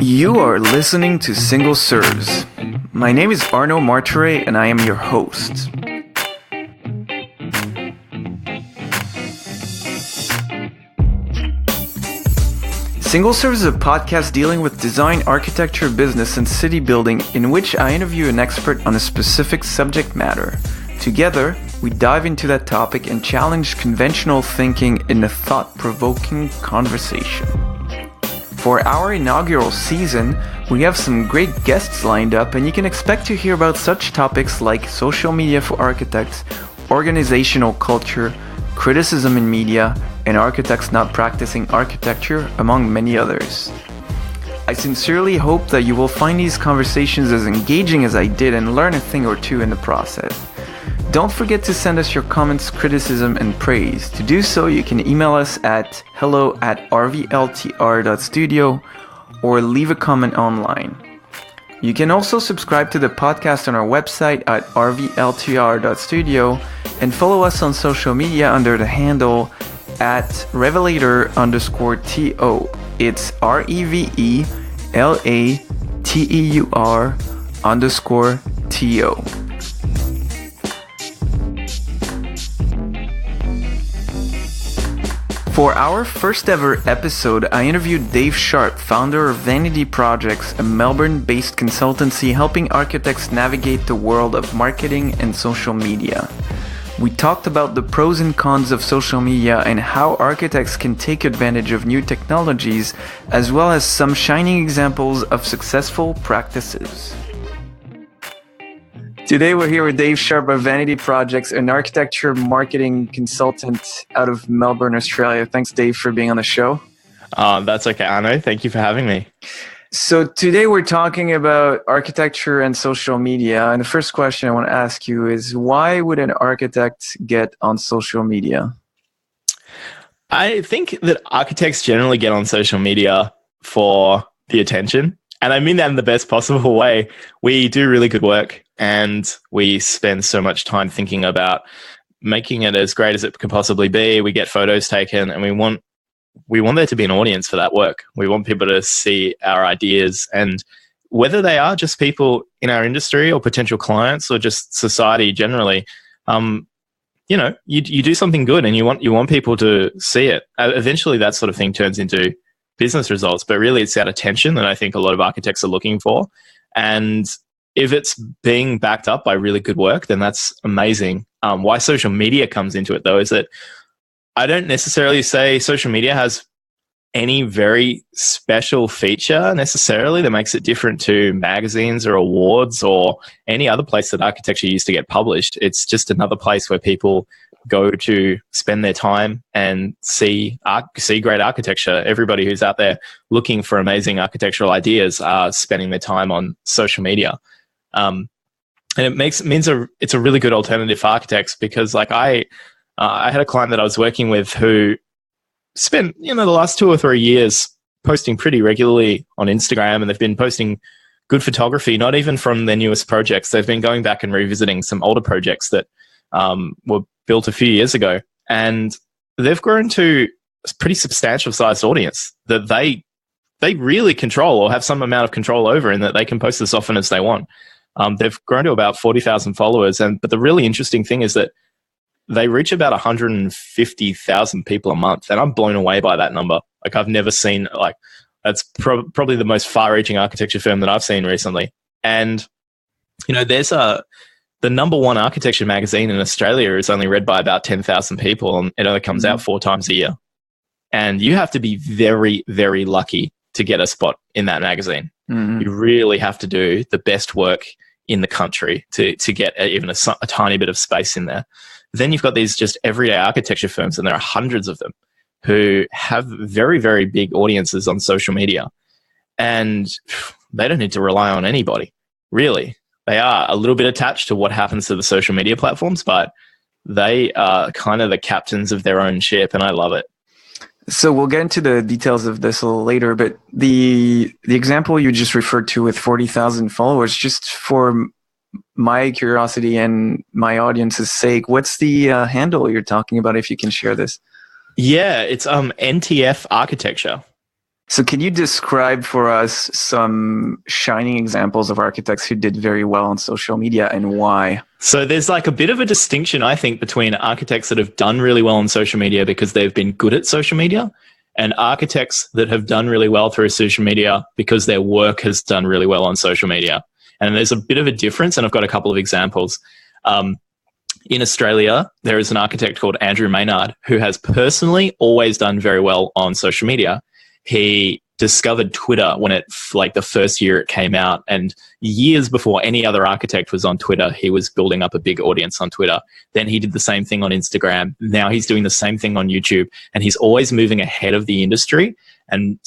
You are listening to Single Serves. My name is Arno Martire and I am your host. Single Serves is a podcast dealing with design, architecture, business, and city building in which I interview an expert on a specific subject matter. Together, we dive into that topic and challenge conventional thinking in a thought-provoking conversation. For our inaugural season, we have some great guests lined up, and you can expect to hear about such topics like social media for architects, organizational culture, criticism in media, and architects not practicing architecture, among many others. I sincerely hope that you will find these conversations as engaging as I did and learn a thing or two in the process. Don't forget to send us your comments, criticism, and praise. To do so, you can email us at hello@rvltr.studio or leave a comment online. You can also subscribe to the podcast on our website at rvltr.studio and follow us on social media under the handle at Révélateur_TO. It's REVELATEUR_TO. For our first ever episode, I interviewed Dave Sharp, founder of Vanity Projects, a Melbourne-based consultancy helping architects navigate the world of marketing and social media. We talked about the pros and cons of social media and how architects can take advantage of new technologies, as well as some shining examples of successful practices. Today we're here with Dave Sharp of Vanity Projects, an architecture marketing consultant out of Melbourne, Australia. Thanks, Dave, for being on the show. That's okay, Arno. Thank you for having me. So today we're talking about architecture and social media. And the first question I want to ask you is, why would an architect get on social media? I think that architects generally get on social media for the attention. And I mean that in the best possible way. We do really good work and we spend so much time thinking about making it as great as it could possibly be. We get photos taken and we want there to be an audience for that work. We want people to see our ideas, and whether they are just people in our industry or potential clients or just society generally, you do something good and you want people to see it. Eventually that sort of thing turns into business results, but really it's that attention that I think a lot of architects are looking for. And if it's being backed up by really good work, then that's amazing. Why social media comes into it, though, is that I don't necessarily say social media has any very special feature necessarily that makes it different to magazines or awards or any other place that architecture used to get published. It's just another place where people go to spend their time and see great architecture. Everybody who's out there looking for amazing architectural ideas are spending their time on social media. And it's a really good alternative for architects, because like I had a client that I was working with who spent, the last 2 or 3 years posting pretty regularly on Instagram, and they've been posting good photography, not even from their newest projects. They've been going back and revisiting some older projects that were built a few years ago, and they've grown to a pretty substantial sized audience that they really control or have some amount of control over, in that they can post as often as they want. They've grown to about 40,000 followers, but the really interesting thing is that they reach about 150,000 people a month, and I'm blown away by that number. Like, I've never seen, that's probably the most far-reaching architecture firm that I've seen recently. And there's the number one architecture magazine in Australia is only read by about 10,000 people, and it only comes out 4 times a year. And you have to be very, very lucky to get a spot in that magazine. Mm-hmm. You really have to do the best work in the country to get even a tiny bit of space in there. Then you've got these just everyday architecture firms, and there are hundreds of them who have very, very big audiences on social media. And they don't need to rely on anybody, really. They are a little bit attached to what happens to the social media platforms, but they are kind of the captains of their own ship, and I love it. So we'll get into the details of this a little later, but the example you just referred to with 40,000 followers, just for my curiosity and my audience's sake, what's the handle you're talking about, if you can share this? Yeah, it's NTF Architecture. So can you describe for us some shining examples of architects who did very well on social media and why? So there's like a bit of a distinction, I think, between architects that have done really well on social media because they've been good at social media, and architects that have done really well through social media because their work has done really well on social media. And there's a bit of a difference, and I've got a couple of examples. In Australia, there is an architect called Andrew Maynard who has personally always done very well on social media. He discovered Twitter when like the first year it came out, and years before any other architect was on Twitter, he was building up a big audience on Twitter. Then he did the same thing on Instagram. Now he's doing the same thing on YouTube, and he's always moving ahead of the industry and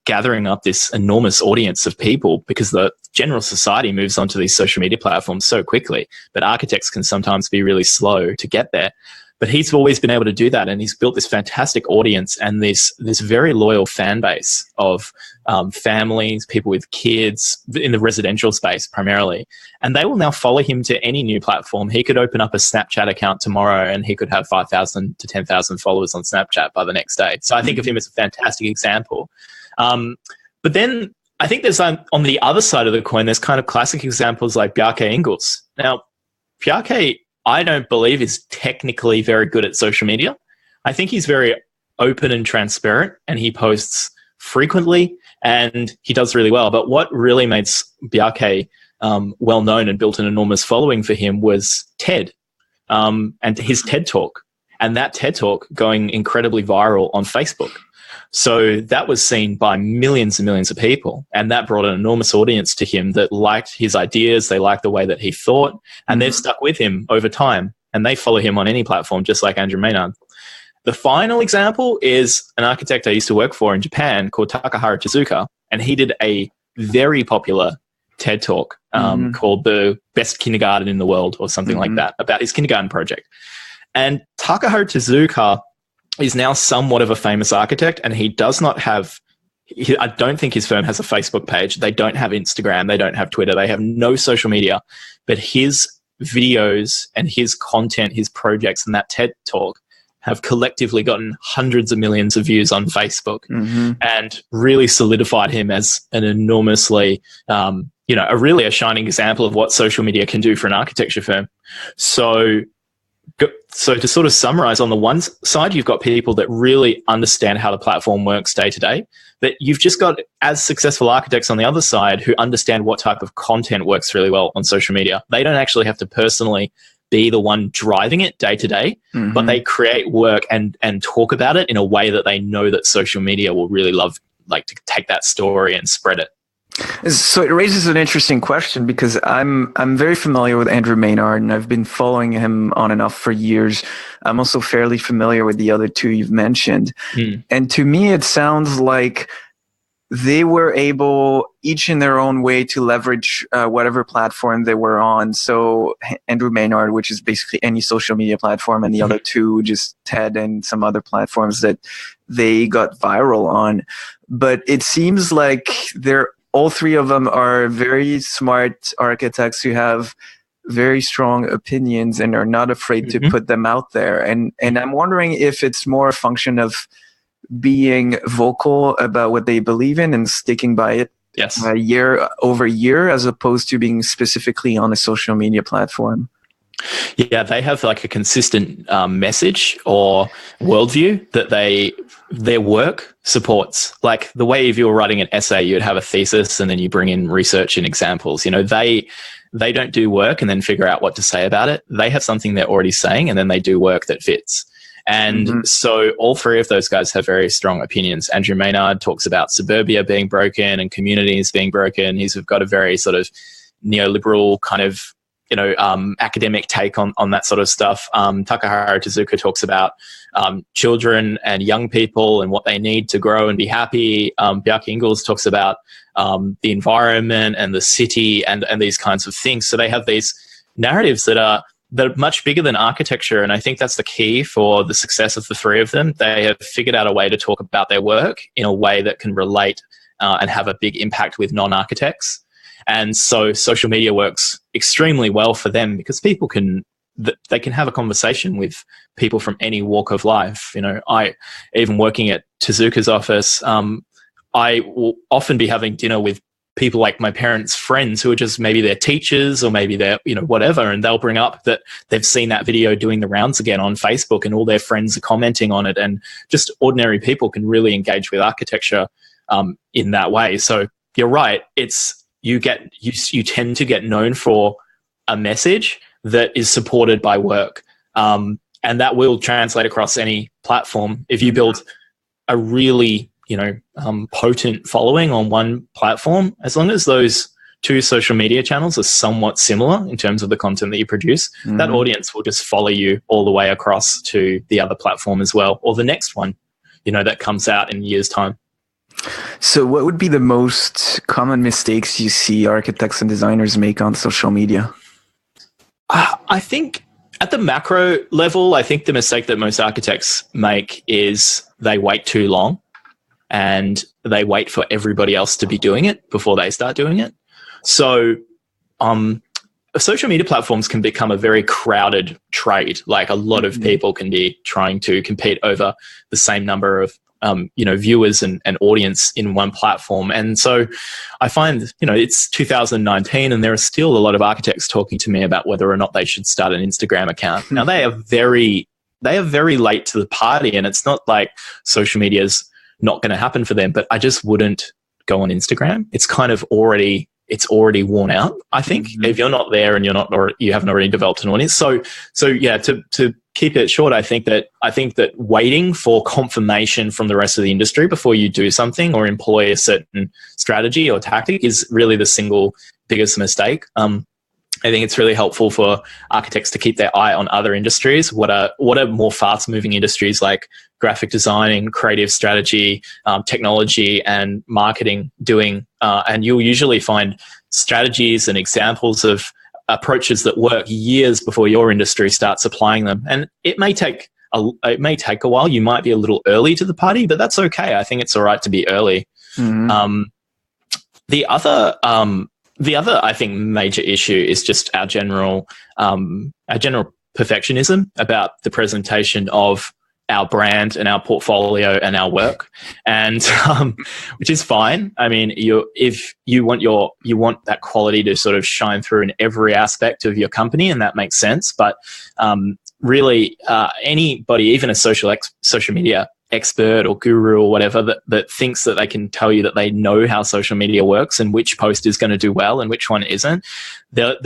gathering up this enormous audience of people, because the general society moves onto these social media platforms so quickly, but architects can sometimes be really slow to get there. But he's always been able to do that, and he's built this fantastic audience and this very loyal fan base of families, people with kids in the residential space primarily. And they will now follow him to any new platform. He could open up a Snapchat account tomorrow and he could have 5,000 to 10,000 followers on Snapchat by the next day. So I think of him as a fantastic example. But then I think there's on the other side of the coin, there's kind of classic examples like Bjarke Ingels. Now, Bjarke, I don't believe is technically very good at social media. I think he's very open and transparent, and he posts frequently, and he does really well. But what really made Bjarke well known and built an enormous following for him was TED and his TED Talk, and that TED Talk going incredibly viral on Facebook. So that was seen by millions and millions of people, and that brought an enormous audience to him that liked his ideas, they liked the way that he thought, and they've stuck with him over time, and they follow him on any platform, just like Andrew Maynard. The final example is an architect I used to work for in Japan called Takahara Tezuka, and he did a very popular TED Talk called The Best Kindergarten in the World or something like that, about his kindergarten project. And Takahara Tezuka is now somewhat of a famous architect, and he does not have, I don't think his firm has a Facebook page. They don't have Instagram. They don't have Twitter. They have no social media. But his videos and his content, his projects, and that TED Talk have collectively gotten hundreds of millions of views on Facebook and really solidified him as an enormously, a shining example of what social media can do for an architecture firm. So to sort of summarize, on the one side, you've got people that really understand how the platform works day to day, but you've just got as successful architects on the other side who understand what type of content works really well on social media. They don't actually have to personally be the one driving it day to day, but they create work and talk about it in a way that they know that social media will really love, like to take that story and spread it. So it raises an interesting question, because I'm very familiar with Andrew Maynard, and I've been following him on and off for years. I'm also fairly familiar with the other two you've mentioned. And to me, it sounds like they were able, each in their own way, to leverage whatever platform they were on. So Andrew Maynard, which is basically any social media platform, and the other two, just TED and some other platforms that they got viral on. But it seems like all three of them are very smart architects who have very strong opinions and are not afraid to put them out there. And I'm wondering if it's more a function of being vocal about what they believe in and sticking by it year over year, as opposed to being specifically on a social media platform. Yeah, they have like a consistent message or worldview that their work supports. Like the way if you were writing an essay, you'd have a thesis and then you bring in research and examples. They don't do work and then figure out what to say about it. They have something they're already saying, and then they do work that fits. And so all three of those guys have very strong opinions. Andrew Maynard talks about suburbia being broken and communities being broken. He's got a very sort of neoliberal kind of academic take on that sort of stuff. Takahara Tezuka talks about children and young people and what they need to grow and be happy. Bjarke Ingels talks about the environment and the city and these kinds of things. So they have these narratives that are much bigger than architecture, and I think that's the key for the success of the three of them. They have figured out a way to talk about their work in a way that can relate and have a big impact with non-architects. And so social media works extremely well for them, because people can have a conversation with people from any walk of life. I even working at Tezuka's office, I will often be having dinner with people like my parents' friends who are just maybe their teachers or maybe they're, whatever. And they'll bring up that they've seen that video doing the rounds again on Facebook and all their friends are commenting on it. And just ordinary people can really engage with architecture in that way. So you're right. You tend to get known for a message that is supported by work. And that will translate across any platform. If you build a really potent following on one platform, as long as those two social media channels are somewhat similar in terms of the content that you produce, that audience will just follow you all the way across to the other platform as well, or the next one, that comes out in a year's time. So what would be the most common mistakes you see architects and designers make on social media? I think at the macro level, I think the mistake that most architects make is they wait too long. And they wait for everybody else to be doing it before they start doing it. So social media platforms can become a very crowded trade. Like a lot of people can be trying to compete over the same number of viewers and audience in one platform. And so I find, it's 2019 and there are still a lot of architects talking to me about whether or not they should start an Instagram account. Now they are very late to the party, and it's not like social media's not going to happen for them, but I just wouldn't go on Instagram. It's kind of already worn out, I think, if you're not there and you haven't already developed an audience. So yeah, to keep it short, I think that waiting for confirmation from the rest of the industry before you do something or employ a certain strategy or tactic is really the single biggest mistake. I think it's really helpful for architects to keep their eye on other industries. What are more fast-moving industries like graphic design, creative strategy, technology, and marketing doing? And you'll usually find strategies and examples of approaches that work years before your industry starts applying them. And it may take a while. You might be a little early to the party, but that's okay. I think it's all right to be early. The other, I think, major issue is just our general perfectionism about the presentation of our brand and our portfolio and our work, and which is fine. I mean, if you want that quality to sort of shine through in every aspect of your company, and that makes sense. But really, anybody, even a social media expert or guru or whatever that thinks that they can tell you that they know how social media works and which post is going to do well and which one isn't, they're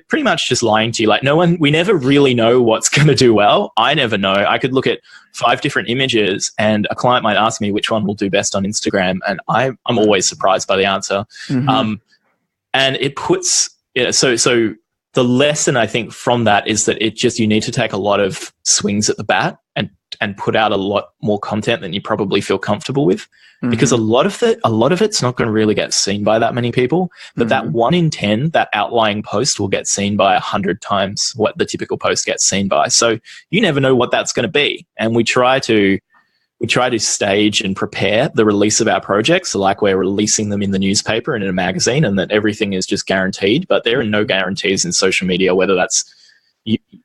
pretty much just lying to you. Like, we never really know what's going to do well. I never know. I could look at 5 different images and a client might ask me which one will do best on Instagram, and I'm always surprised by the answer. And it puts so the lesson, I think, from that is that you need to take a lot of swings at the bat and put out a lot more content than you probably feel comfortable with, because a lot of it's not going to really get seen by that many people, but that 1 in 10, that outlying post will get seen by 100 times what the typical post gets seen by. So you never know what that's going to be. And we try to stage and prepare the release of our projects like we're releasing them in the newspaper and in a magazine, and that everything is just guaranteed. But there are no guarantees in social media, whether that's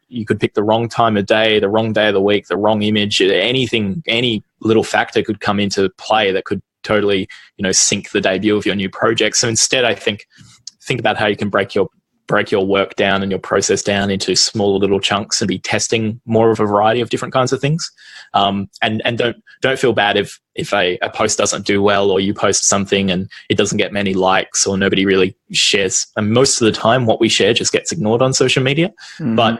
you could pick the wrong time of day, the wrong day of the week, the wrong image, anything, any little factor could come into play that could totally, sink the debut of your new project. So instead, I think about how you can break your work down and your process down into smaller little chunks and be testing more of a variety of different kinds of things. And don't feel bad if a post doesn't do well, or you post something and it doesn't get many likes or nobody really shares. And most of the time what we share just gets ignored on social media, but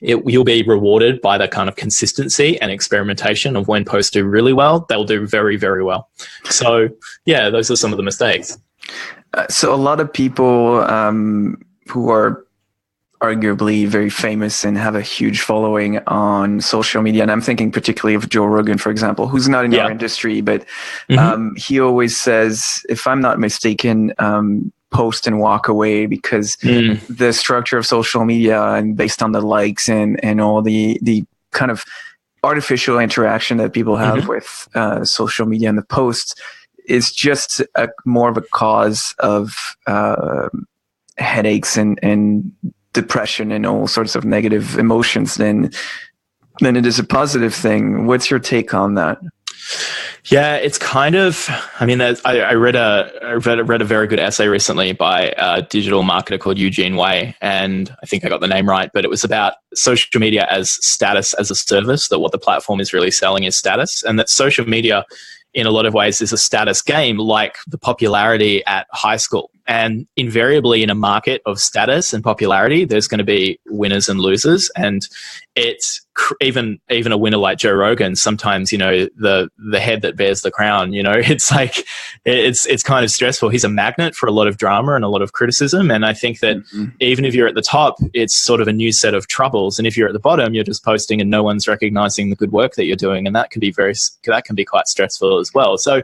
you'll be rewarded by the kind of consistency and experimentation of when posts do really well, they'll do very, very well. So yeah, those are some of the mistakes. So a lot of people who are arguably very famous and have a huge following on social media, and I'm thinking particularly of Joe Rogan, for example, who's not in our industry, but he always says, if I'm not mistaken, post and walk away, because the structure of social media and based on the likes and all the kind of artificial interaction that people have with social media and the posts is just more of a cause of headaches and depression and all sorts of negative emotions than it is a positive thing. What's your take on that? Yeah, it's kind of. I mean, I read a very good essay recently by a digital marketer called Eugene Wei, and I think I got the name right, but it was about social media as status as a service. That what the platform is really selling is status, and that social media, in a lot of ways, is a status game, like the popularity at high school. And invariably, in a market of status and popularity, there's going to be winners and losers. And it's even a winner like Joe Rogan, sometimes, the head that bears the crown, it's like, it's kind of stressful. He's a magnet for a lot of drama and a lot of criticism. And I think that even if you're at the top, it's sort of a new set of troubles. And if you're at the bottom, you're just posting and no one's recognizing the good work that you're doing. And that can be quite stressful as well. So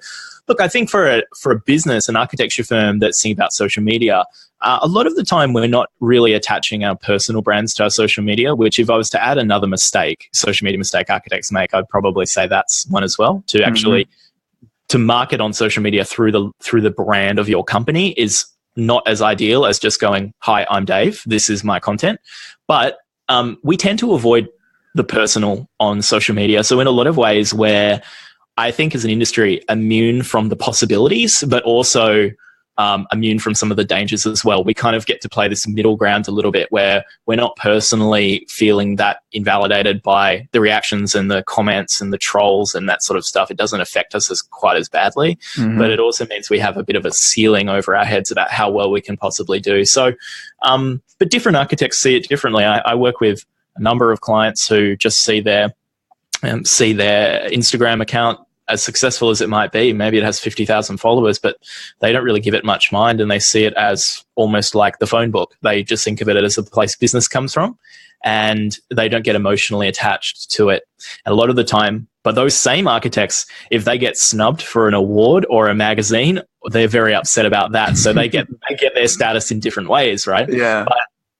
look, I think for a business, an architecture firm that's thinking about social media, a lot of the time we're not really attaching our personal brands to our social media, which if I was to add another social media mistake architects make, I'd probably say that's one as well. To actually to market on social media through the brand of your company is not as ideal as just going, "Hi, I'm Dave. This is my content." But we tend to avoid the personal on social media. So in a lot of ways, where I think as an industry immune from the possibilities, but also immune from some of the dangers as well. We kind of get to play this middle ground a little bit where we're not personally feeling that invalidated by the reactions and the comments and the trolls and that sort of stuff. It doesn't affect us quite as badly, but it also means we have a bit of a ceiling over our heads about how well we can possibly do. So, but different architects see it differently. I work with a number of clients who just see their Instagram account, as successful as it might be, maybe it has 50,000 followers, but they don't really give it much mind, and they see it as almost like the phone book. They just think of it as a place business comes from, and they don't get emotionally attached to it. And a lot of the time, but those same architects, if they get snubbed for an award or a magazine, they're very upset about that. So they get their status in different ways, right? Yeah. But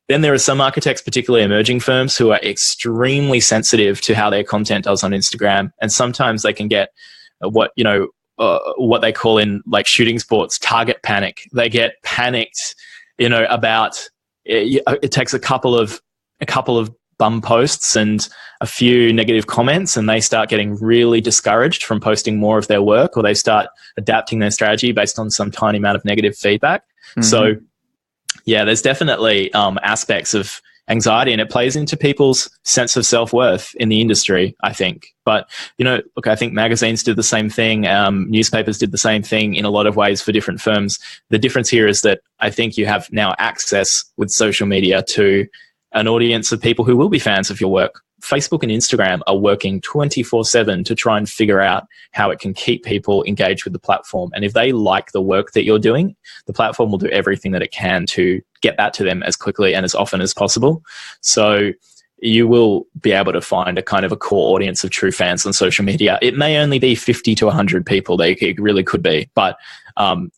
then there are some architects, particularly emerging firms, who are extremely sensitive to how their content does on Instagram. And sometimes they can get what they call in like shooting sports, target panic. They get panicked, about it takes a couple of bum posts and a few negative comments, and they start getting really discouraged from posting more of their work, or they start adapting their strategy based on some tiny amount of negative feedback. So yeah, there's definitely aspects of anxiety, and it plays into people's sense of self-worth in the industry, I think. But, look, I think magazines did the same thing. Newspapers did the same thing in a lot of ways for different firms. The difference here is that I think you have now access with social media to an audience of people who will be fans of your work. Facebook and Instagram are working 24/7 to try and figure out how it can keep people engaged with the platform. And if they like the work that you're doing, the platform will do everything that it can to get that to them as quickly and as often as possible. So you will be able to find a kind of a core audience of true fans on social media. It may only be 50 to 100 people. It really could be, but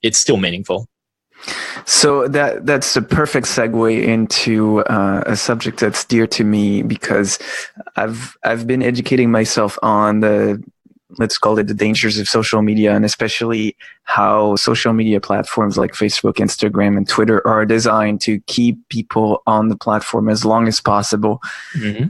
it's still meaningful. So that's a perfect segue into a subject that's dear to me, because I've been educating myself on let's call it the dangers of social media, and especially how social media platforms like Facebook, Instagram, and Twitter are designed to keep people on the platform as long as possible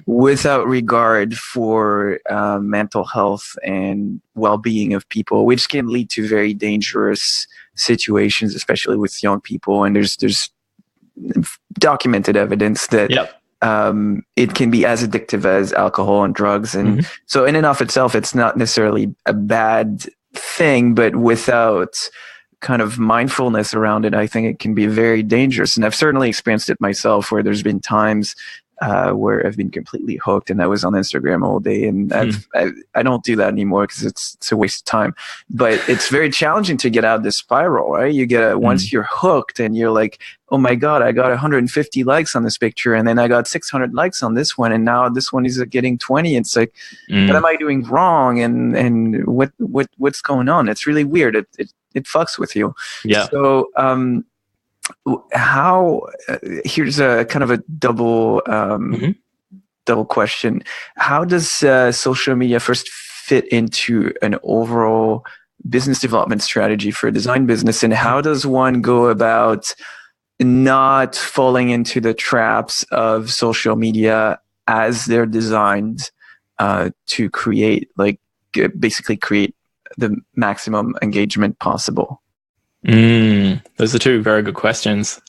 without regard for mental health and well-being of people, which can lead to very dangerous situations, especially with young people. And there's documented evidence that it can be as addictive as alcohol and drugs. And so in and of itself, it's not necessarily a bad thing, but without kind of mindfulness around it, I think it can be very dangerous. And I've certainly experienced it myself, where there's been times where I've been completely hooked and I was on Instagram all day, and I don't do that anymore because it's a waste of time. But it's very challenging to get out of this spiral, right? You get once you're hooked and you're like, oh my God, I got 150 likes on this picture, and then I got 600 likes on this one, and now this one is getting 20. It's like, what am I doing wrong? And what's going on? It's really weird. It fucks with you. Yeah. So here's a kind of a double question. How does social media first fit into an overall business development strategy for a design business, and how does one go about not falling into the traps of social media as they're designed to create the maximum engagement possible? Those are two very good questions.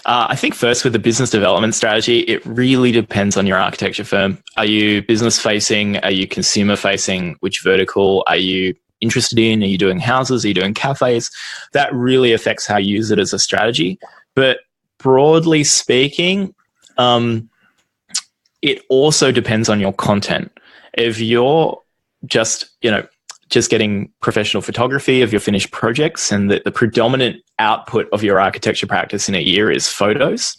I think first with the business development strategy, it really depends on your architecture firm. Are you business facing? Are you consumer facing? Which vertical are you interested in? Are you doing houses? Are you doing cafes? That really affects how you use it as a strategy. But broadly speaking, it also depends on your content. If you're just getting professional photography of your finished projects and the predominant output of your architecture practice in a year is photos,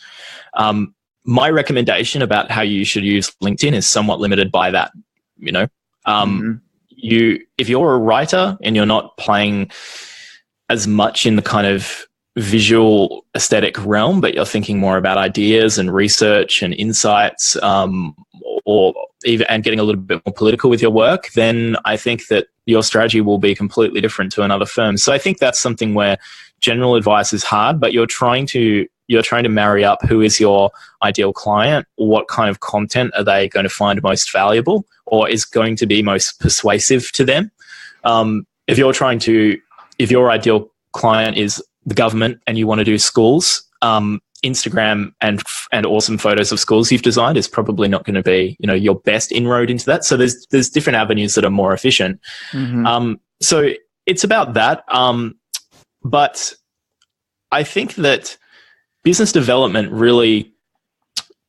my recommendation about how you should use LinkedIn is somewhat limited by that. If you're a writer and you're not playing as much in the kind of visual aesthetic realm, but you're thinking more about ideas and research and insights, and getting a little bit more political with your work, then I think that your strategy will be completely different to another firm. So I think that's something where general advice is hard, but you're trying to marry up who is your ideal client, what kind of content are they going to find most valuable or is going to be most persuasive to them. If your ideal client is the government and you want to do schools, Instagram and awesome photos of schools you've designed is probably not going to be, your best inroad into that. So there's different avenues that are more efficient. So it's about that. But I think that business development really,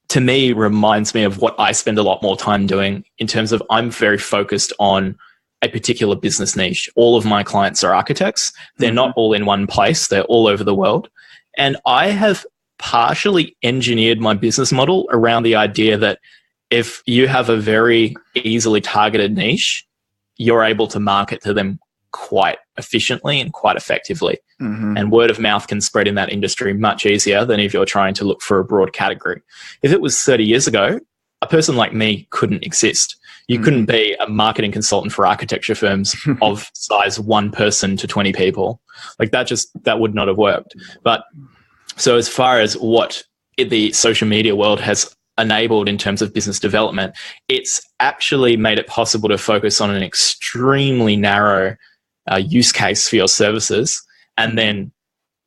to me, reminds me of what I spend a lot more time doing in terms of I'm very focused on a particular business niche. All of my clients are architects. They're not all in one place. They're all over the world. And I have partially engineered my business model around the idea that if you have a very easily targeted niche, you're able to market to them quite efficiently and quite effectively. And word of mouth can spread in that industry much easier than if you're trying to look for a broad category. If it was 30 years ago, a person like me couldn't exist. You couldn't be a marketing consultant for architecture firms of size 1 person to 20 people. Like that would not have worked. But so as far as what the social media world has enabled in terms of business development, it's actually made it possible to focus on an extremely narrow use case for your services and then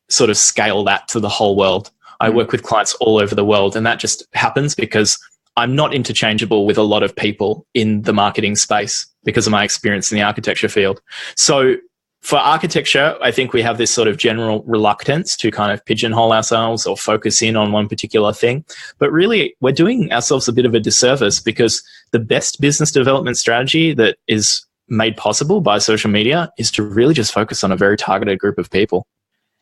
sort of scale that to the whole world. I work with clients all over the world, and that just happens because I'm not interchangeable with a lot of people in the marketing space because of my experience in the architecture field. So for architecture, I think we have this sort of general reluctance to kind of pigeonhole ourselves or focus in on one particular thing. But really, we're doing ourselves a bit of a disservice because the best business development strategy that is made possible by social media is to really just focus on a very targeted group of people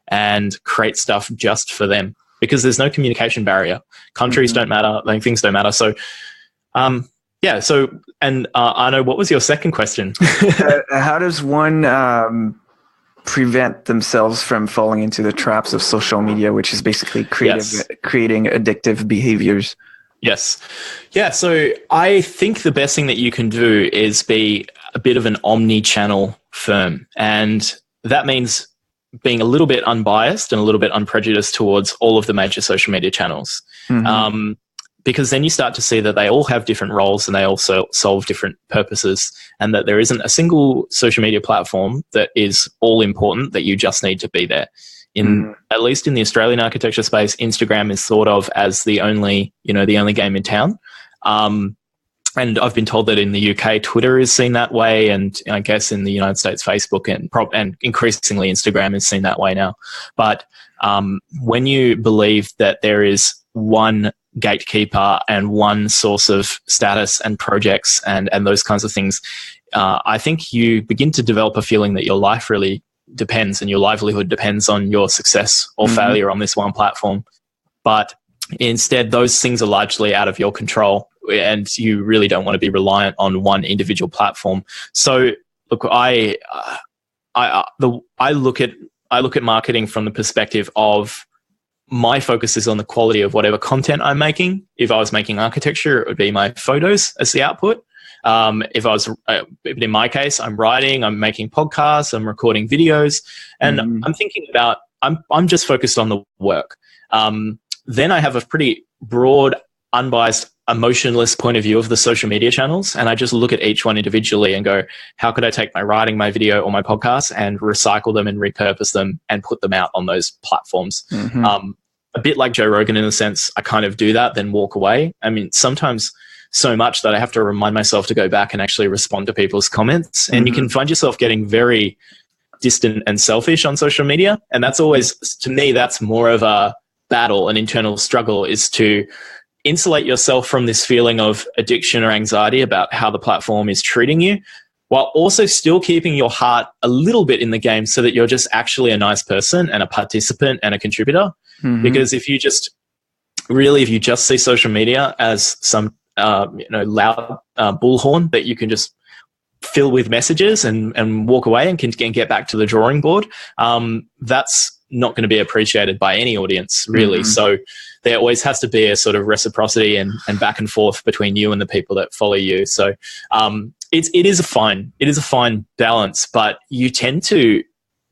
and create stuff just for them because there's no communication barrier. Countries don't matter, like things don't matter. So, Arno, what was your second question? How does one prevent themselves from falling into the traps of social media, which is basically creating addictive behaviors? Yes. Yeah, so I think the best thing that you can do is be a bit of an omni-channel firm. And that means being a little bit unbiased and a little bit unprejudiced towards all of the major social media channels. Because then you start to see that they all have different roles and they also solve different purposes, and that there isn't a single social media platform that is all important that you just need to be there. At least in the Australian architecture space, Instagram is thought of as the only game in town. And I've been told that in the UK, Twitter is seen that way, and I guess in the United States, Facebook and increasingly Instagram is seen that way now. But when you believe that there is one gatekeeper and one source of status and projects and those kinds of things, I think you begin to develop a feeling that your life really depends and your livelihood depends on your success or failure on this one platform. But instead, those things are largely out of your control, and you really don't want to be reliant on one individual platform. So, look, I look at marketing from the perspective of my focus is on the quality of whatever content I'm making. If I was making architecture, it would be my photos as the output. If I was, in my case, I'm writing, I'm making podcasts, I'm recording videos, and I'm thinking about, I'm just focused on the work. Then I have a pretty broad, unbiased emotionless point of view of the social media channels, and I just look at each one individually and go, how could I take my writing, my video, or my podcast and recycle them and repurpose them and put them out on those platforms? A bit like Joe Rogan in a sense, I kind of do that, then walk away. I mean, sometimes so much that I have to remind myself to go back and actually respond to people's comments. And you can find yourself getting very distant and selfish on social media. And that's always, to me, that's more of a battle, an internal struggle, is to insulate yourself from this feeling of addiction or anxiety about how the platform is treating you, while also still keeping your heart a little bit in the game so that you're just actually a nice person and a participant and a contributor. Because if you just see social media as some loud bullhorn that you can just fill with messages and walk away and can get back to the drawing board, that's not going to be appreciated by any audience, really. So there always has to be a sort of reciprocity and back and forth between you and the people that follow you. So it is a fine balance, but you tend to,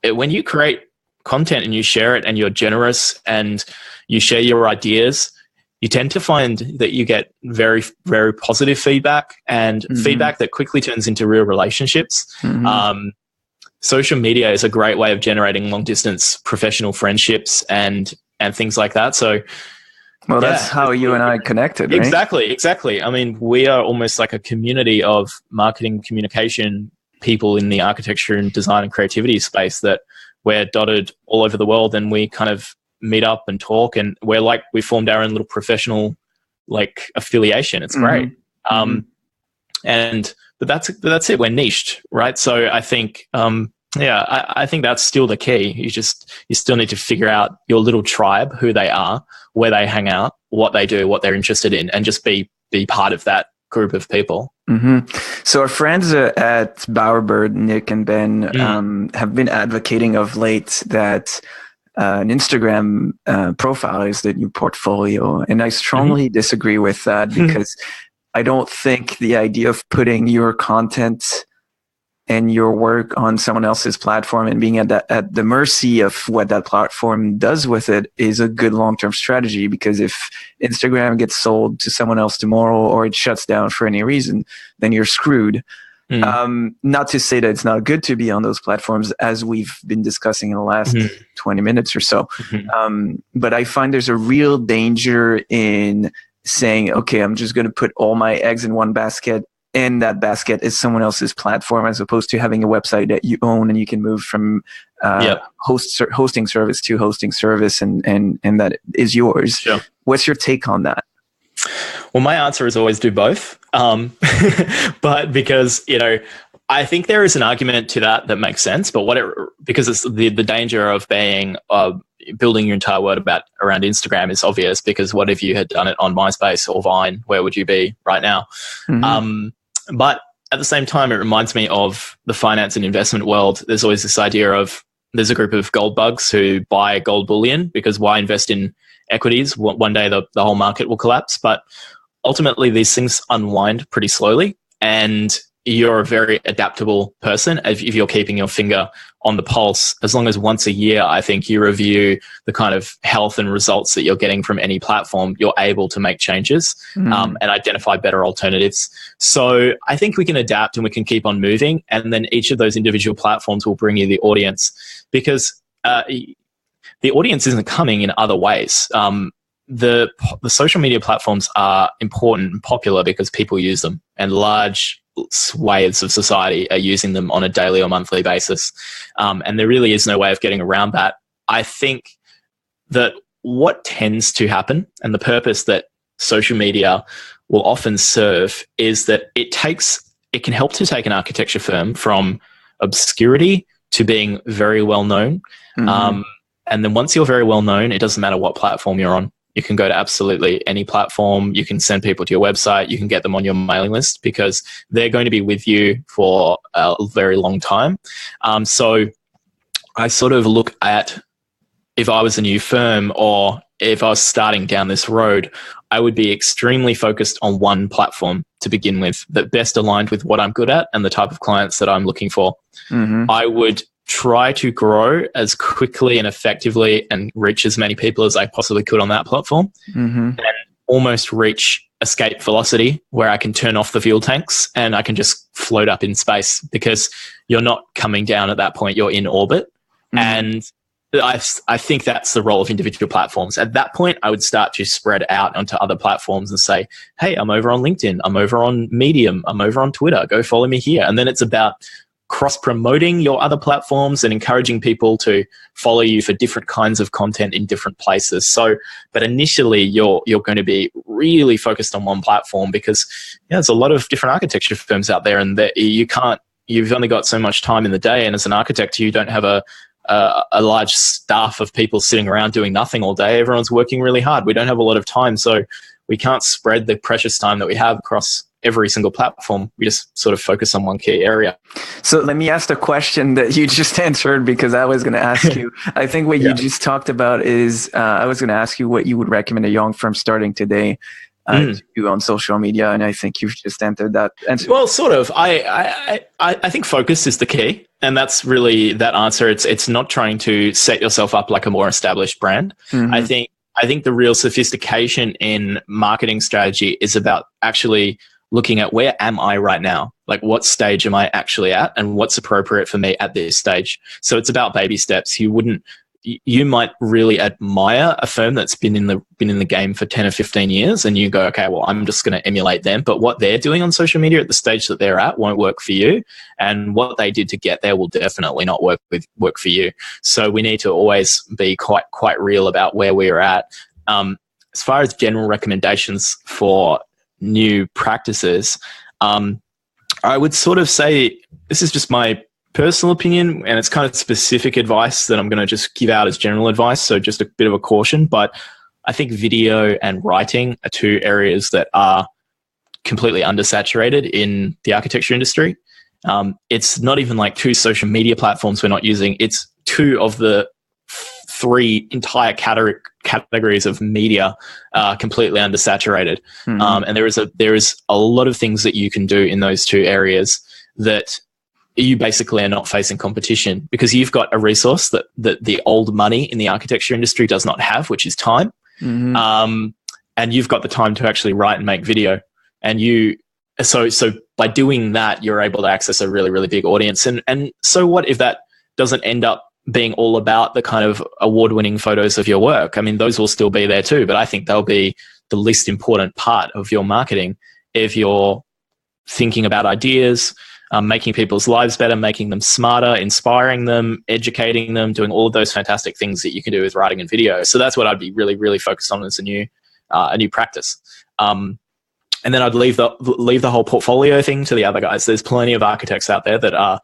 when you create content and you share it and you're generous and you share your ideas, you tend to find that you get very, very positive feedback and feedback that quickly turns into real relationships. Social media is a great way of generating long distance professional friendships and things like that. So, well, that's how you and I connected, right? Exactly. I mean, we are almost like a community of marketing communication people in the architecture and design and creativity space that we're dotted all over the world, and we kind of meet up and talk, and we formed our own little professional affiliation. It's great. But that's it. We're niched, right? So I think, I think that's still the key. You still need to figure out your little tribe, who they are, where they hang out, what they do, what they're interested in, and just be part of that group of people. So our friends at Bowerbird, Nick and Ben, have been advocating of late that an Instagram profile is the new portfolio. And I strongly disagree with that, because I don't think the idea of putting your content and your work on someone else's platform and being at the mercy of what that platform does with it is a good long-term strategy. Because if Instagram gets sold to someone else tomorrow, or it shuts down for any reason, then you're screwed. Not to say that it's not good to be on those platforms, as we've been discussing in the last 20 minutes or so. But I find there's a real danger in saying, okay, I'm just going to put all my eggs in one basket, and that basket is someone else's platform, as opposed to having a website that you own and you can move from hosting service to hosting service, and that is yours. Sure. What's your take on that? Well, my answer is always do both. But because, I think there is an argument to that makes sense, but because it's the danger of building your entire world around Instagram is obvious, because what if you had done it on MySpace or Vine? Where would you be right now? But at the same time, it reminds me of the finance and investment world. There's always this idea of, there's a group of gold bugs who buy gold bullion, because why invest in equities? One day the whole market will collapse. But ultimately, these things unwind pretty slowly, and you're a very adaptable person if you're keeping your finger on the pulse. As long as once a year, I think, you review the kind of health and results that you're getting from any platform, you're able to make changes and identify better alternatives. So I think we can adapt and we can keep on moving, and then each of those individual platforms will bring you the audience, because the audience isn't coming in other ways. The social media platforms are important and popular because people use them, and large swathes of society are using them on a daily or monthly basis. And there really is no way of getting around that. I think that what tends to happen, and the purpose that social media will often serve, is that it can help to take an architecture firm from obscurity to being very well known. And then once you're very well known, it doesn't matter what platform you're on. You can go to absolutely any platform. You can send people to your website. You can get them on your mailing list, because they're going to be with you for a very long time. So I sort of look at, if I was a new firm or if I was starting down this road, I would be extremely focused on one platform to begin with that best aligned with what I'm good at and the type of clients that I'm looking for. I would try to grow as quickly and effectively and reach as many people as I possibly could on that platform, and almost reach escape velocity where I can turn off the fuel tanks and I can just float up in space, because you're not coming down at that point, you're in orbit. And I think that's the role of individual platforms. At that point, I would start to spread out onto other platforms and say, hey, I'm over on LinkedIn, I'm over on Medium, I'm over on Twitter, go follow me here. And then it's about cross-promoting your other platforms and encouraging people to follow you for different kinds of content in different places. So, but initially you're going to be really focused on one platform, because there's a lot of different architecture firms out there, and that you've only got so much time in the day. And as an architect, you don't have a large staff of people sitting around doing nothing all day. Everyone's working really hard. We don't have a lot of time, so we can't spread the precious time that we have across every single platform. We just sort of focus on one key area. So let me ask the question that you just answered, because I was going to ask you. I think what you just talked about is, I was going to ask you what you would recommend a young firm starting today to do on social media, and I think you've just entered that answer. Well, sort of. I think focus is the key, and that's really that answer. It's not trying to set yourself up like a more established brand. I think the real sophistication in marketing strategy is about actually looking at, where am I right now? Like, what stage am I actually at, and what's appropriate for me at this stage? So it's about baby steps. You might really admire a firm that's been in the game for 10 or 15 years, and you go, okay, well, I'm just going to emulate them. But what they're doing on social media at the stage that they're at won't work for you, and what they did to get there will definitely not work for you. So we need to always be quite real about where we're at. As far as general recommendations for new practices, I would sort of say, this is just my personal opinion, and it's kind of specific advice that I'm going to just give out as general advice, so just a bit of a caution. But I think video and writing are two areas that are completely undersaturated in the architecture industry. It's not even like two social media platforms we're not using. It's two of the three entire categories of media completely undersaturated. And there is a lot of things that you can do in those two areas that you basically are not facing competition, because you've got a resource that the old money in the architecture industry does not have, which is time. And you've got the time to actually write and make video. And so by doing that, you're able to access a really, really big audience. And so what if that doesn't end up being all about the kind of award-winning photos of your work? I mean, those will still be there too, but I think they'll be the least important part of your marketing if you're thinking about ideas, making people's lives better, making them smarter, inspiring them, educating them, doing all of those fantastic things that you can do with writing and video. So that's what I'd be really, really focused on as a new practice. And then I'd leave the whole portfolio thing to the other guys. There's plenty of architects out there that are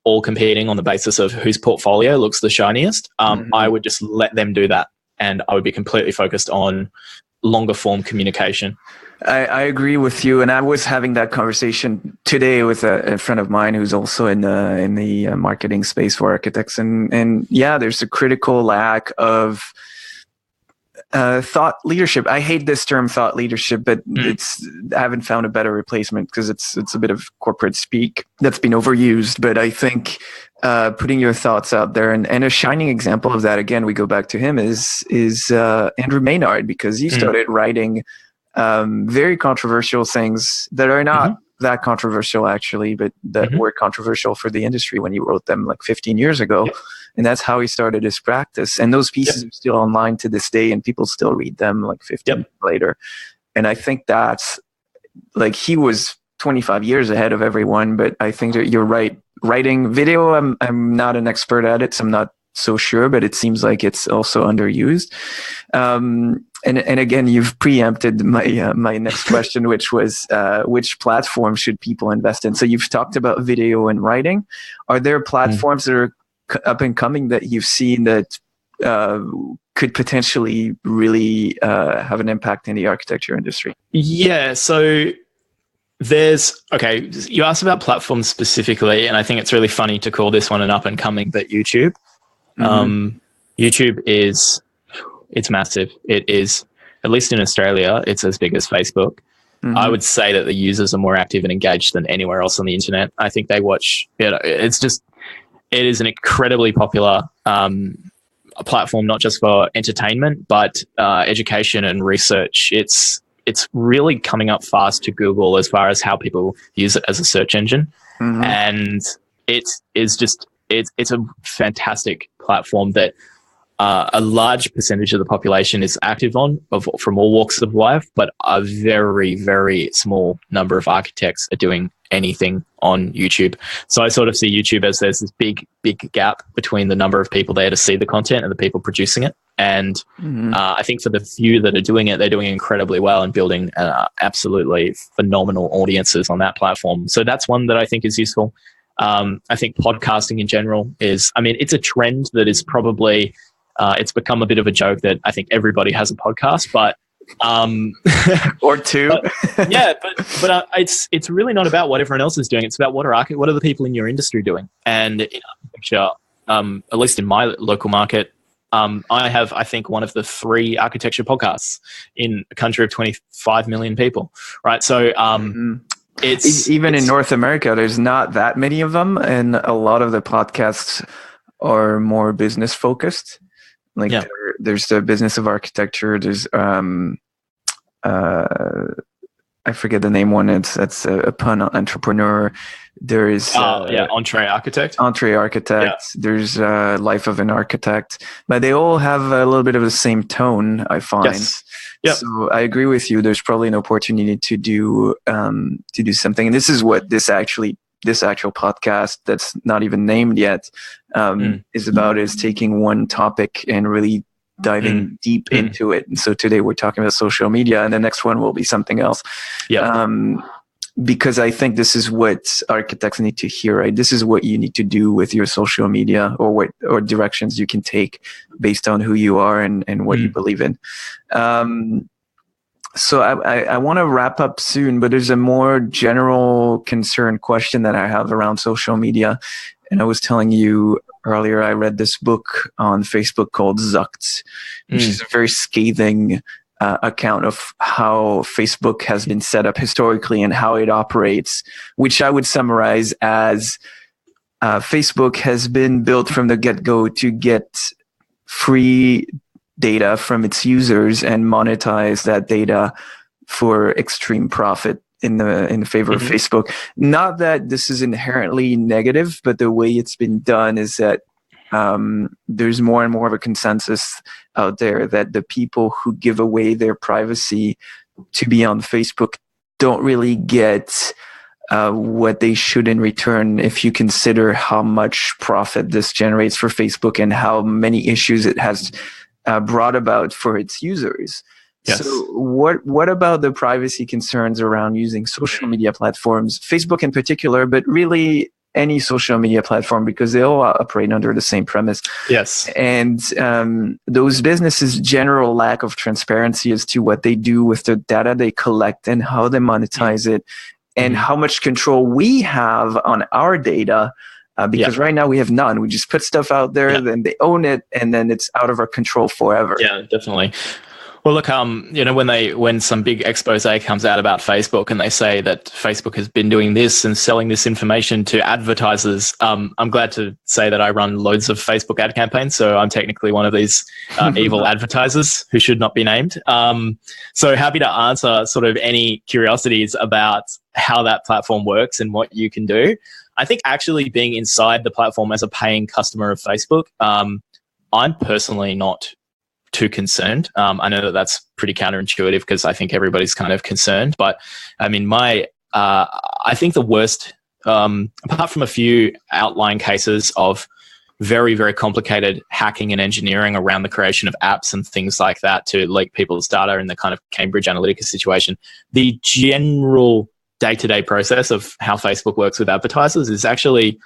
all competing on the basis of whose portfolio looks the shiniest. I would just let them do that, and I would be completely focused on longer form communication. I agree with you, and I was having that conversation today with a friend of mine who's also in the marketing space for architects, and yeah, there's a critical lack of thought leadership. I hate this term, thought leadership, but I haven't found a better replacement, because it's a bit of corporate speak that's been overused. But I think putting your thoughts out there, and a shining example of that, again, we go back to him, is Andrew Maynard, because he started writing very controversial things that are not that controversial actually, but that were controversial for the industry when he wrote them like 15 years ago. And that's how he started his practice. And those pieces are still online to this day, and people still read them like 15 years later. And I think that's like, he was 25 years ahead of everyone, but I think that you're right. Writing video, I'm not an expert at it, so I'm not so sure, but it seems like it's also underused. And again, you've preempted my next question, which was which platform should people invest in? So you've talked about video and writing. Are there platforms that are up and coming that you've seen that could potentially really have an impact in the architecture industry? Yeah, so you asked about platforms specifically, and I think it's really funny to call this one an up and coming, but YouTube. YouTube it's massive. It is, at least in Australia, it's as big as Facebook. I would say that the users are more active and engaged than anywhere else on the internet. I think they watch, it is an incredibly popular platform, not just for entertainment, but education and research. It's it's really coming up fast to Google as far as how people use it as a search engine. And it is just it's a fantastic platform that a large percentage of the population is active on, from all walks of life, but a very, very small number of architects are doing anything on YouTube. So I sort of see YouTube as there's this big gap between the number of people there to see the content and the people producing it. And I think for the few that are doing it, they're doing incredibly well and building absolutely phenomenal audiences on that platform. So that's one that I think is useful. I think podcasting in general it's a trend that is probably, it's become a bit of a joke that I think everybody has a podcast, but or two. but it's really not about what everyone else is doing. It's about what are the people in your industry doing. And in architecture, at least in my local market, I have, I think, one of the 3 architecture podcasts in a country of 25 million people, right? So it's in North America, there's not that many of them, and a lot of the podcasts are more business focused. Like there's the business of architecture. There's I forget the name one. That's a pun on entrepreneur. There is Entree Architect. Entree Architect. Yeah. There's Life of an Architect, but they all have a little bit of the same tone, I find. Yes. Yep. So I agree with you. There's probably an opportunity to do something, and this is what this actual podcast that's not even named yet is about, is taking one topic and really diving deep into it. And so today we're talking about social media, and the next one will be something else. Yeah. Because I think this is what architects need to hear, right? This is what you need to do with your social media, or directions you can take based on who you are and what you believe in. So I want to wrap up soon, but there's a more general concern question that I have around social media. And I was telling you earlier, I read this book on Facebook called Zucked, which is a very scathing account of how Facebook has been set up historically and how it operates, which I would summarize as Facebook has been built from the get-go to get free data from its users and monetize that data for extreme profit in favor of Facebook. Not that this is inherently negative, but the way it's been done is that there's more and more of a consensus out there that the people who give away their privacy to be on Facebook don't really get what they should in return, if you consider how much profit this generates for Facebook and how many issues it has brought about for its users. Yes. So what about the privacy concerns around using social media platforms, Facebook in particular, but really any social media platform, because they all operate under the same premise? Yes. And those businesses' general lack of transparency as to what they do with the data they collect and how they monetize it, and how much control we have on our data. Because right now we have none. We just put stuff out there, then they own it, and then it's out of our control forever. Yeah, definitely. Well, look, when some big expose comes out about Facebook and they say that Facebook has been doing this and selling this information to advertisers, I'm glad to say that I run loads of Facebook ad campaigns, so I'm technically one of these evil advertisers who should not be named. So happy to answer sort of any curiosities about how that platform works and what you can do. I think actually being inside the platform as a paying customer of Facebook, I'm personally not too concerned. I know that that's pretty counterintuitive because I think everybody's kind of concerned, but I mean, I think the worst, apart from a few outlying cases of very, very complicated hacking and engineering around the creation of apps and things like that to leak people's data in the kind of Cambridge Analytica situation, the general day-to-day process of how Facebook works with advertisers is actually,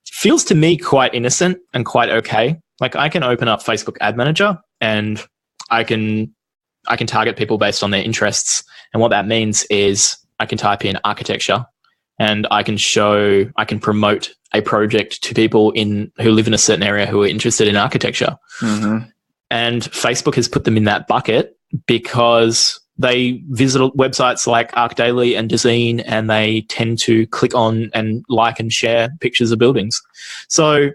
feels to me quite innocent and quite okay. Like I can open up Facebook Ad Manager and I can target people based on their interests. And what that means is I can type in architecture and I can promote a project to people who live in a certain area who are interested in architecture. And Facebook has put them in that bucket because they visit websites like ArcDaily and Dezeen, and they tend to click on and like and share pictures of buildings. So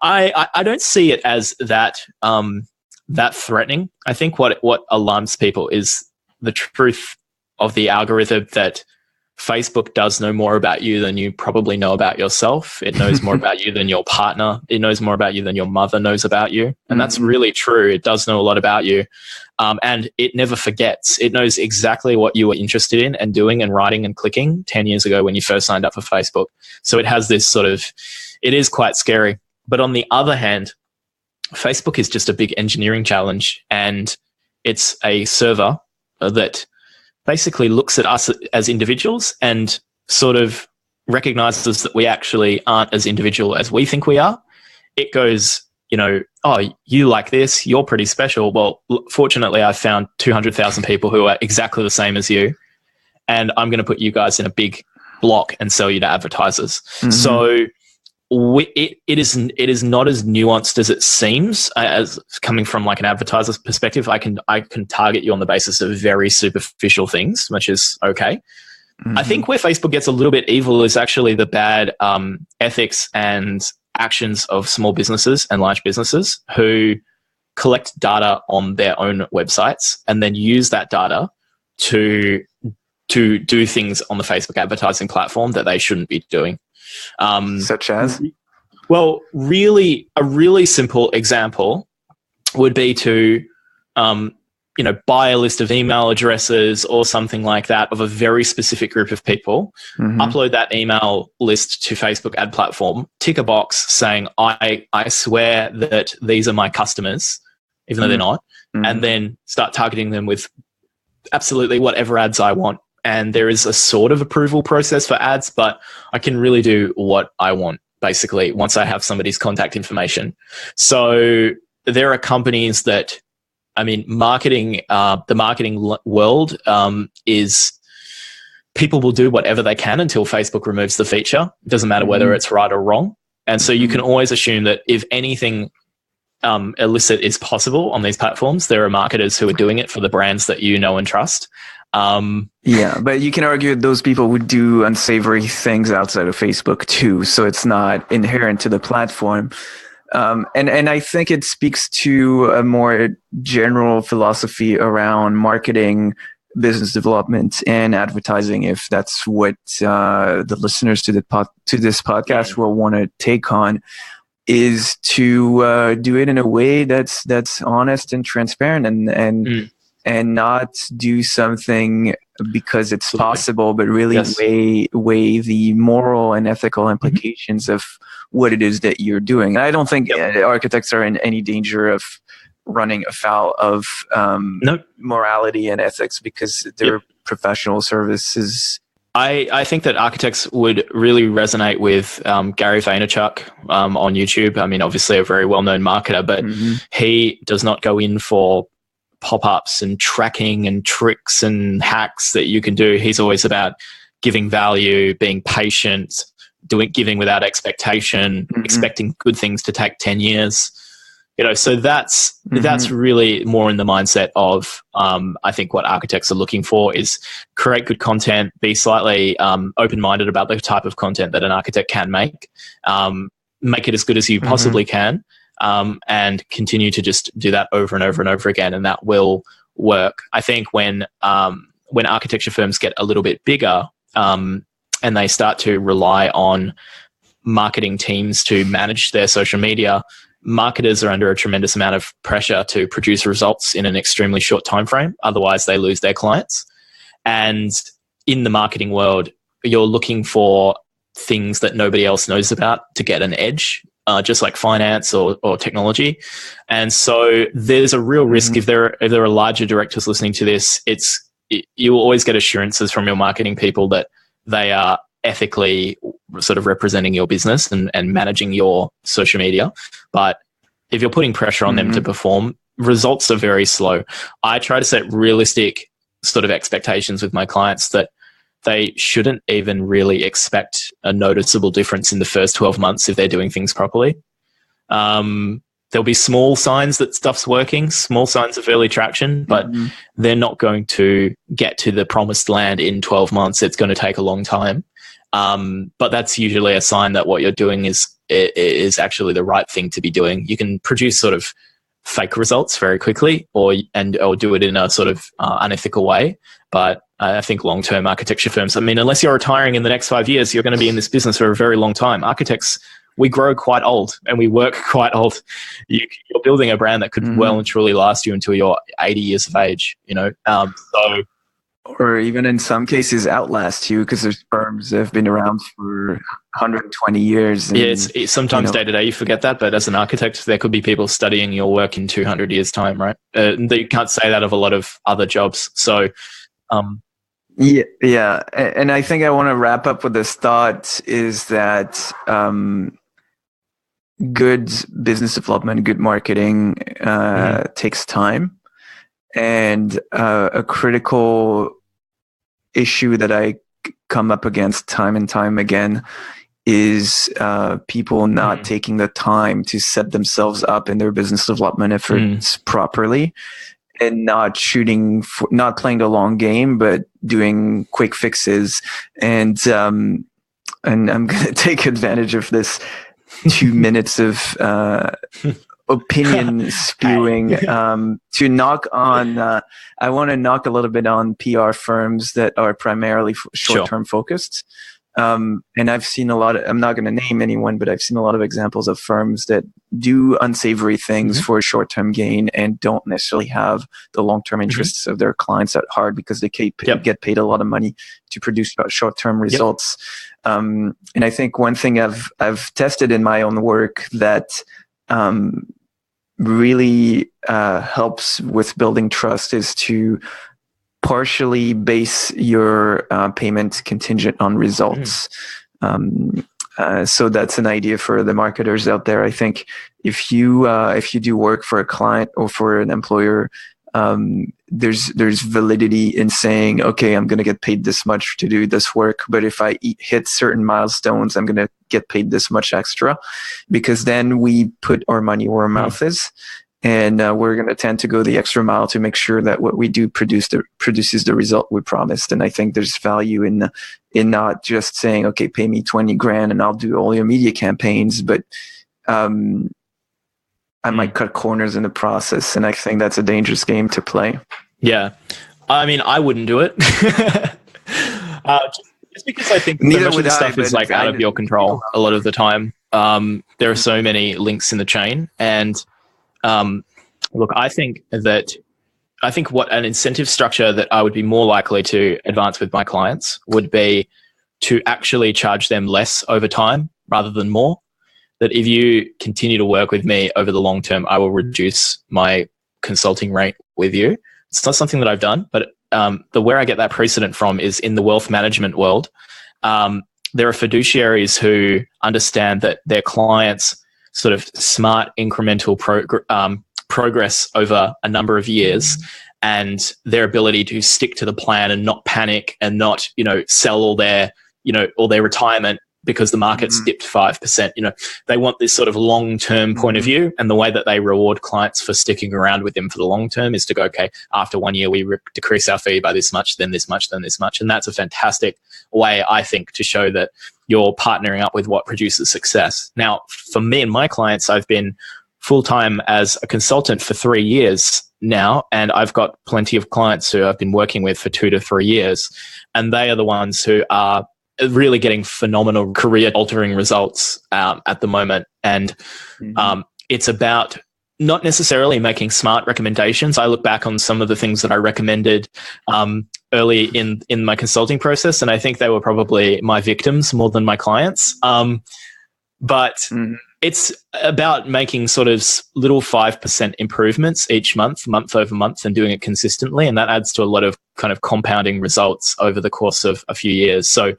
I don't see it as that threatening. I think what alarms people is the truth of the algorithm that Facebook does know more about you than you probably know about yourself. It knows more about you than your partner. It knows more about you than your mother knows about you. And that's really true. It does know a lot about you. And it never forgets. It knows exactly what you were interested in and doing and writing and clicking 10 years ago when you first signed up for Facebook. So it has this sort of, it is quite scary. But on the other hand, Facebook is just a big engineering challenge, and it's a server that basically looks at us as individuals and sort of recognizes that we actually aren't as individual as we think we are. It goes, oh, you like this, you're pretty special. Well, fortunately, I found 200,000 people who are exactly the same as you, and I'm going to put you guys in a big block and sell you to advertisers. So it is not as nuanced as it seems. As coming from like an advertiser's perspective, I can target you on the basis of very superficial things, which is okay. I think where Facebook gets a little bit evil is actually the bad ethics and actions of small businesses and large businesses who collect data on their own websites and then use that data to do things on the Facebook advertising platform that they shouldn't be doing. Such as? Well, a really simple example would be to, buy a list of email addresses or something like that of a very specific group of people, upload that email list to Facebook ad platform, tick a box saying, I swear that these are my customers, even though they're not, and then start targeting them with absolutely whatever ads I want. And there is a sort of approval process for ads, but I can really do what I want, basically, once I have somebody's contact information. So there are companies that, the marketing world is people will do whatever they can until Facebook removes the feature. It doesn't matter whether it's right or wrong. And so you can always assume that if anything illicit is possible on these platforms, there are marketers who are doing it for the brands that you know and trust. Yeah, but you can argue those people would do unsavory things outside of Facebook too, so it's not inherent to the platform. And I think it speaks to a more general philosophy around marketing, business development, and advertising, if that's what the listeners to this podcast will want to take on, is to do it in a way that's honest and transparent and not do something because it's possible, but really weigh the moral and ethical implications of what it is that you're doing. And I don't think architects are in any danger of running afoul of morality and ethics because they're professional services. I think that architects would really resonate with Gary Vaynerchuk on YouTube. Obviously a very well-known marketer, but he does not go in for pop-ups and tracking and tricks and hacks that you can do. He's always about giving value, being patient, giving without expectation, expecting good things to take 10 years. So that's really more in the mindset of I think what architects are looking for is create good content, be slightly open-minded about the type of content that an architect can make it as good as you possibly can. And continue to just do that over and over and over again, and that will work. I think when architecture firms get a little bit bigger and they start to rely on marketing teams to manage their social media, marketers are under a tremendous amount of pressure to produce results in an extremely short time frame. Otherwise, they lose their clients. And in the marketing world, you're looking for things that nobody else knows about to get an edge. Just like finance or technology. And so there's a real risk if there are larger directors listening to this, you will always get assurances from your marketing people that they are ethically sort of representing your business and managing your social media. But if you're putting pressure on them to perform, results are very slow. I try to set realistic sort of expectations with my clients that they shouldn't even really expect a noticeable difference in the first 12 months if they're doing things properly. There'll be small signs that stuff's working, small signs of early traction, but they're not going to get to the promised land in 12 months. It's going to take a long time. But that's usually a sign that what you're doing is actually the right thing to be doing. You can produce sort of fake results very quickly or do it in a sort of unethical way. But I think long-term architecture firms, I mean, unless you're retiring in the next 5 years, you're going to be in this business for a very long time. Architects, we grow quite old and we work quite old. You're building a brand that could well and truly last you until you're 80 years of age, or even in some cases outlast you, because there's firms that have been around for 120 years. And, it's sometimes day to day you forget that, but as an architect, there could be people studying your work in 200 years' time, right? You can't say that of a lot of other jobs. So, yeah. And I think I want to wrap up with this thought is that good business development, good marketing takes time. And a critical issue that I come up against time and time again is people not taking the time to set themselves up in their business development efforts properly, and not not playing the long game, but doing quick fixes. And I'm going to take advantage of this 2 minutes of opinion spewing to knock on I want to knock a little bit on PR firms that are primarily short-term focused, and I've seen a lot of, I'm not going to name anyone, but I've seen a lot of examples of firms that do unsavory things for short-term gain and don't necessarily have the long-term interests of their clients at heart, because they get paid a lot of money to produce short-term results. And I think one thing I've tested in my own work that really helps with building trust is to partially base your payment contingent on results. So that's an idea for the marketers out there. I think if you do work for a client or for an employer, there's validity in saying, okay, I'm going to get paid this much to do this work, but if I hit certain milestones, I'm going to get paid this much extra, because then we put our money where our mouth is. And we're going to tend to go the extra mile to make sure that what we do produces the result we promised. And I think there's value in not just saying, okay, pay me 20 grand and I'll do all your media campaigns, but I might cut corners in the process. And I think that's a dangerous game to play. Yeah. I mean, I wouldn't do it. Just because I think so much of the stuff is like out of your control a lot of the time. There are so many links in the chain. And look, I think what an incentive structure that I would be more likely to advance with my clients would be to actually charge them less over time rather than more. That if you continue to work with me over the long term, I will reduce my consulting rate with you. It's not something that I've done, but where I get that precedent from is in the wealth management world. There are fiduciaries who understand that their clients' sort of smart incremental progress over a number of years, and their ability to stick to the plan and not panic and not, sell all their retirement because the market's dipped 5%. They want this sort of long-term point of view, and the way that they reward clients for sticking around with them for the long term is to go, okay, after 1 year, we decrease our fee by this much, then this much, then this much. And that's a fantastic way, I think, to show that you're partnering up with what produces success. Now, for me and my clients, I've been full-time as a consultant for 3 years now, and I've got plenty of clients who I've been working with for 2 to 3 years, and they are the ones who are really getting phenomenal career-altering results at the moment. And it's about not necessarily making smart recommendations. I look back on some of the things that I recommended early in my consulting process, and I think they were probably my victims more than my clients. But it's about making sort of little 5% improvements each month over month, and doing it consistently. And that adds to a lot of kind of compounding results over the course of a few years. So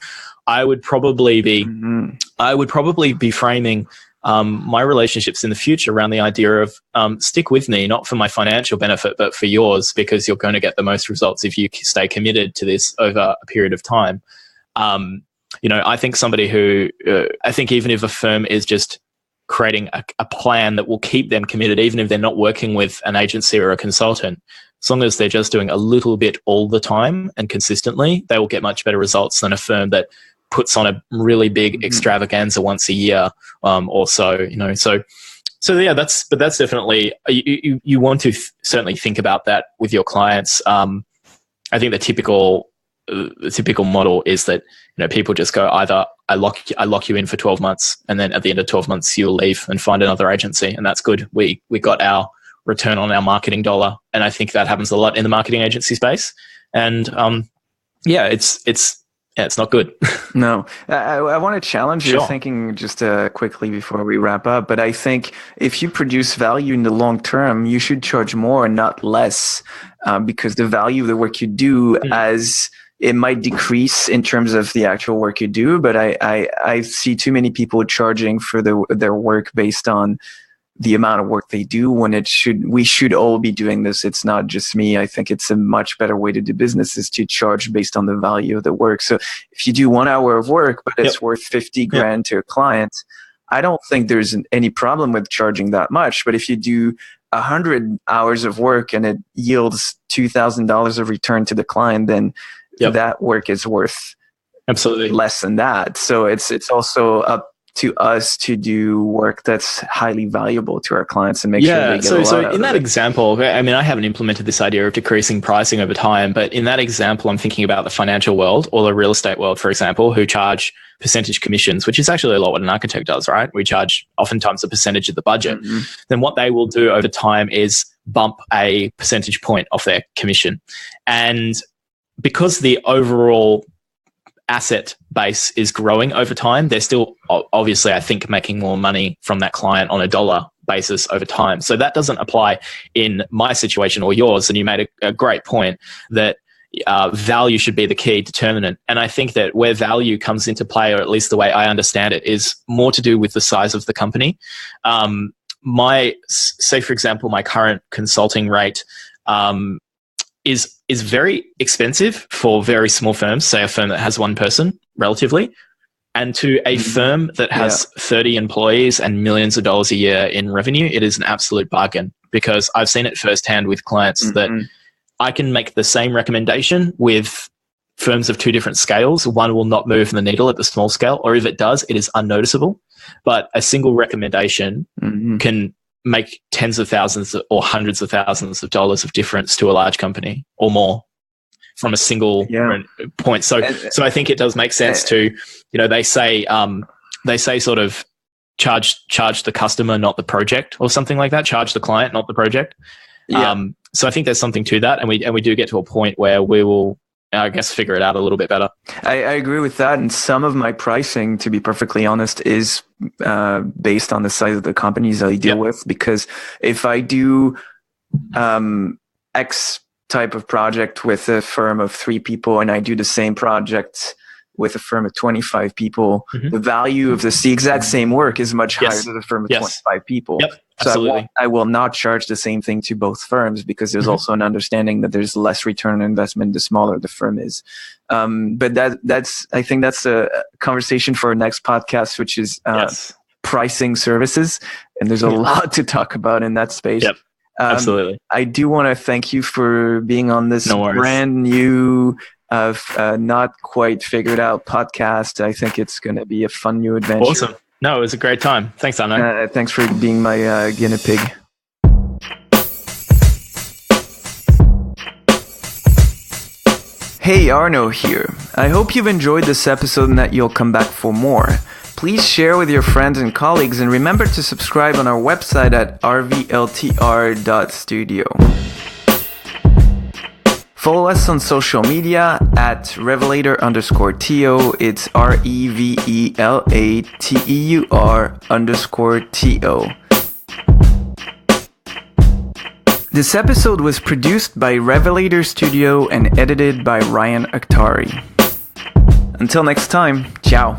I would probably be framing my relationships in the future around the idea of stick with me, not for my financial benefit, but for yours, because you're going to get the most results if you stay committed to this over a period of time. I think somebody who, I think even if a firm is just creating a plan that will keep them committed, even if they're not working with an agency or a consultant, as long as they're just doing a little bit all the time and consistently, they will get much better results than a firm that puts on a really big extravaganza once a year or so. So yeah, that's definitely, you want to certainly think about that with your clients. I think the typical model is that, people just go, either I lock you in for 12 months, and then at the end of 12 months you'll leave and find another agency, and that's good. We got our return on our marketing dollar, and I think that happens a lot in the marketing agency space. And it's not good. No, I want to challenge your Sure. thinking just quickly before we wrap up. But I think if you produce value in the long term, you should charge more and not less, because the value of the work you do, as it might decrease in terms of the actual work you do. But I see too many people charging for their work based on the amount of work they do, when we should all be doing this. It's not just me. I think it's a much better way to do business is to charge based on the value of the work. So if you do 1 hour of work, but it's worth 50 grand to a client, I don't think there's any problem with charging that much. But if you do 100 hours of work and it yields $2,000 of return to the client, then that work is worth absolutely less than that. So it's also up to us to do work that's highly valuable to our clients and make sure they get a lot so out in that of it. example, I mean, I haven't implemented this idea of decreasing pricing over time, but in that example, I'm thinking about the financial world or the real estate world, for example, who charge percentage commissions, which is actually a lot what an architect does, right? We charge oftentimes a percentage of the budget. Mm-hmm. Then what they will do over time is bump a percentage point off their commission. And because the overall asset base is growing over time, they're still obviously, I think, making more money from that client on a dollar basis over time. So that doesn't apply in my situation or yours. And you made a great point that value should be the key determinant. And I think that where value comes into play, or at least the way I understand it, is more to do with the size of the company. Say, for example, my current consulting rate is very expensive for very small firms, say a firm that has one person relatively, and to a firm that has 30 employees and millions of dollars a year in revenue, it is an absolute bargain, because I've seen it firsthand with clients that I can make the same recommendation with firms of two different scales. One will not move the needle at the small scale, or if it does, it is unnoticeable. But a single recommendation can make tens of thousands or hundreds of thousands of dollars of difference to a large company or more from a single point. So I think it does make sense to, they say sort of charge the customer, not the project, or something like that. Charge the client, not the project. So I think there's something to that. And we do get to a point where we will, I guess, figure it out a little bit better. I agree with that. And some of my pricing, to be perfectly honest, is based on the size of the companies I deal with. Because if I do X type of project with a firm of 3 people, and I do the same project with a firm of 25 people, the value of the exact same work is much higher than a firm of 25 people. So I will not charge the same thing to both firms, because there's also an understanding that there's less return on investment the smaller the firm is. But I think that's a conversation for our next podcast, which is pricing services. And there's a lot to talk about in that space. Absolutely. I do want to thank you for being on this brand new, not quite figured out podcast. I think it's going to be a fun new adventure. Awesome. No, it was a great time. Thanks, Arno. Thanks for being my guinea pig. Hey, Arno here. I hope you've enjoyed this episode and that you'll come back for more. Please share with your friends and colleagues, and remember to subscribe on our website at rvltr.studio. Follow us on social media at Révélateur_TO. It's REVELATEUR_TO. This episode was produced by Révélateur Studio and edited by Ryan Aktari. Until next time, ciao.